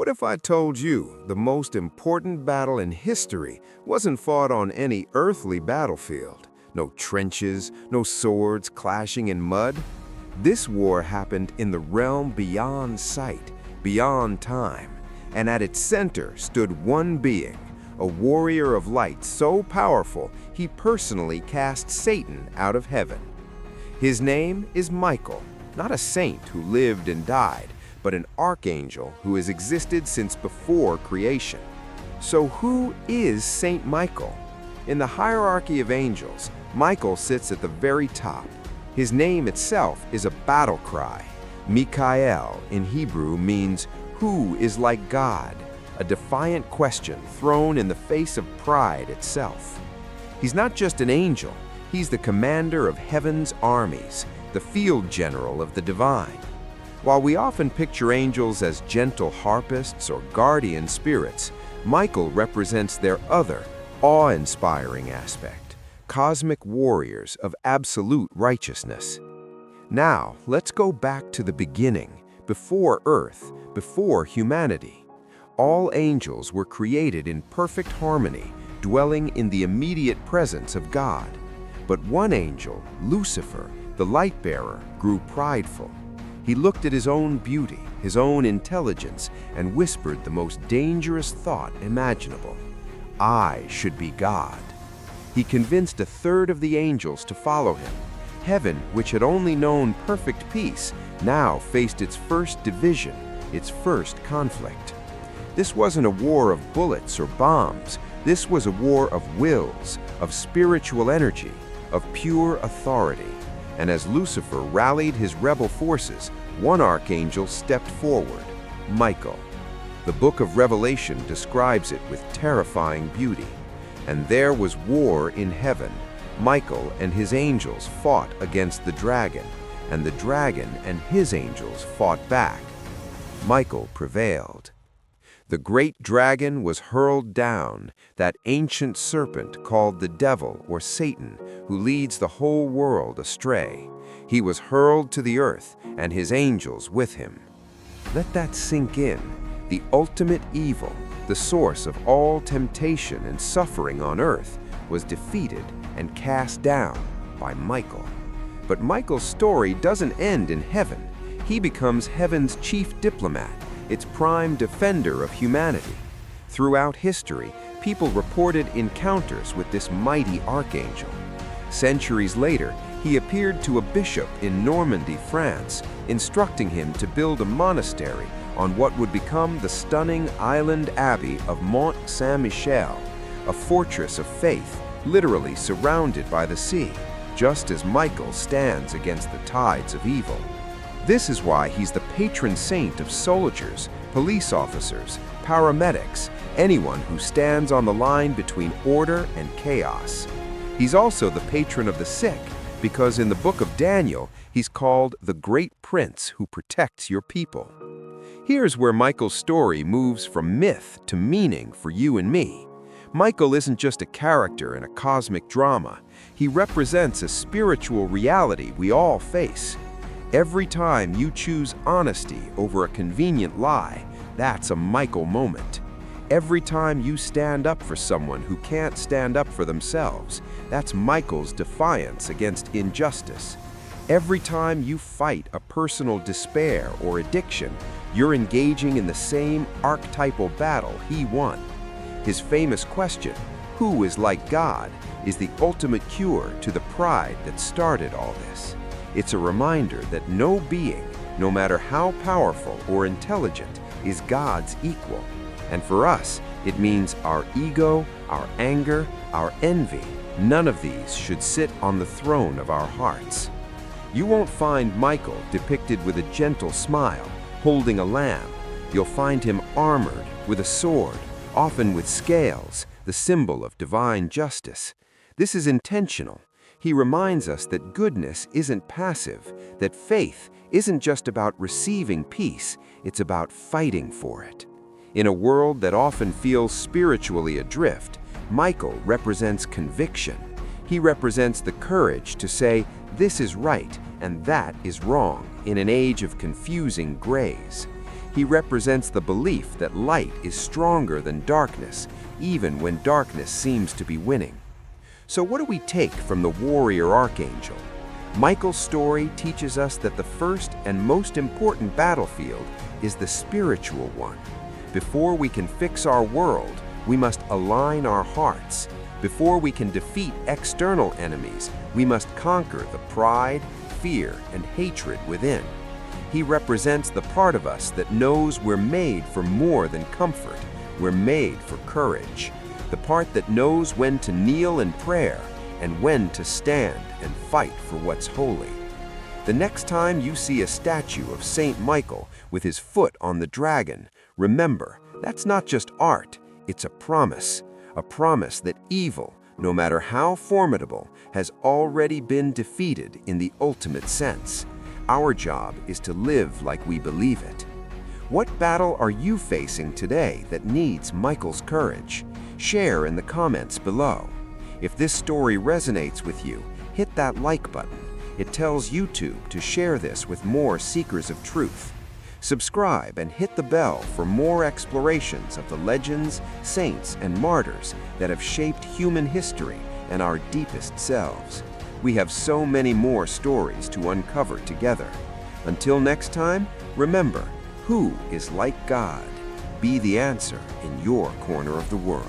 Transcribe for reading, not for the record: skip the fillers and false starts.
What if I told you the most important battle in history wasn't fought on any earthly battlefield? No trenches, no swords clashing in mud. This war happened in the realm beyond sight, beyond time, and at its center stood one being, a warrior of light so powerful he personally cast Satan out of heaven. His name is Michael, not a saint who lived and died, but an archangel who has existed since before creation. So who is Saint Michael? In the hierarchy of angels, Michael sits at the very top. His name itself is a battle cry. Mikael in Hebrew means, "Who is like God?" A defiant question thrown in the face of pride itself. He's not just an angel, he's the commander of heaven's armies, the field general of the divine. While we often picture angels as gentle harpists or guardian spirits, Michael represents their other, awe-inspiring aspect, cosmic warriors of absolute righteousness. Now, let's go back to the beginning, before Earth, before humanity. All angels were created in perfect harmony, dwelling in the immediate presence of God. But one angel, Lucifer, the light-bearer, grew prideful. He looked at his own beauty, his own intelligence, and whispered the most dangerous thought imaginable. I should be God. He convinced a third of the angels to follow him. Heaven, which had only known perfect peace, now faced its first division, its first conflict. This wasn't a war of bullets or bombs. This was a war of wills, of spiritual energy, of pure authority. And as Lucifer rallied his rebel forces, one archangel stepped forward, Michael. The book of Revelation describes it with terrifying beauty. And there was war in heaven. Michael and his angels fought against the dragon, and the dragon and his angels fought back. Michael prevailed. The great dragon was hurled down, that ancient serpent called the devil or Satan, who leads the whole world astray. He was hurled to the earth, and his angels with him. Let that sink in. The ultimate evil, the source of all temptation and suffering on earth, was defeated and cast down by Michael. But Michael's story doesn't end in heaven. He becomes heaven's chief diplomat, its prime defender of humanity. Throughout history, people reported encounters with this mighty archangel. Centuries later, he appeared to a bishop in Normandy, France, instructing him to build a monastery on what would become the stunning island abbey of Mont Saint-Michel, a fortress of faith, literally surrounded by the sea, just as Michael stands against the tides of evil. This is why he's the patron saint of soldiers, police officers, paramedics, anyone who stands on the line between order and chaos. He's also the patron of the sick, because in the book of Daniel, he's called the Great Prince who protects your people. Here's where Michael's story moves from myth to meaning for you and me. Michael isn't just a character in a cosmic drama. He represents a spiritual reality we all face. Every time you choose honesty over a convenient lie, that's a Michael moment. Every time you stand up for someone who can't stand up for themselves, that's Michael's defiance against injustice. Every time you fight a personal despair or addiction, you're engaging in the same archetypal battle he won. His famous question, "Who is like God?" is the ultimate cure to the pride that started all this. It's a reminder that no being, no matter how powerful or intelligent, is God's equal. And for us, it means our ego, our anger, our envy, none of these should sit on the throne of our hearts. You won't find Michael depicted with a gentle smile, holding a lamb. You'll find him armored with a sword, often with scales, the symbol of divine justice. This is intentional. He reminds us that goodness isn't passive, that faith isn't just about receiving peace, it's about fighting for it. In a world that often feels spiritually adrift, Michael represents conviction. He represents the courage to say, this is right and that is wrong in an age of confusing grays. He represents the belief that light is stronger than darkness, even when darkness seems to be winning. So what do we take from the warrior archangel? Michael's story teaches us that the first and most important battlefield is the spiritual one. Before we can fix our world, we must align our hearts. Before we can defeat external enemies, we must conquer the pride, fear, and hatred within. He represents the part of us that knows we're made for more than comfort. We're made for courage. The part that knows when to kneel in prayer and when to stand and fight for what's holy. The next time you see a statue of Saint Michael with his foot on the dragon, remember, that's not just art, it's a promise that evil, no matter how formidable, has already been defeated in the ultimate sense. Our job is to live like we believe it. What battle are you facing today that needs Michael's courage? Share in the comments below. If this story resonates with you, hit that like button. It tells YouTube to share this with more seekers of truth. Subscribe and hit the bell for more explorations of the legends, saints, and martyrs that have shaped human history and our deepest selves. We have so many more stories to uncover together. Until next time, remember, who is like God? Be the answer in your corner of the world.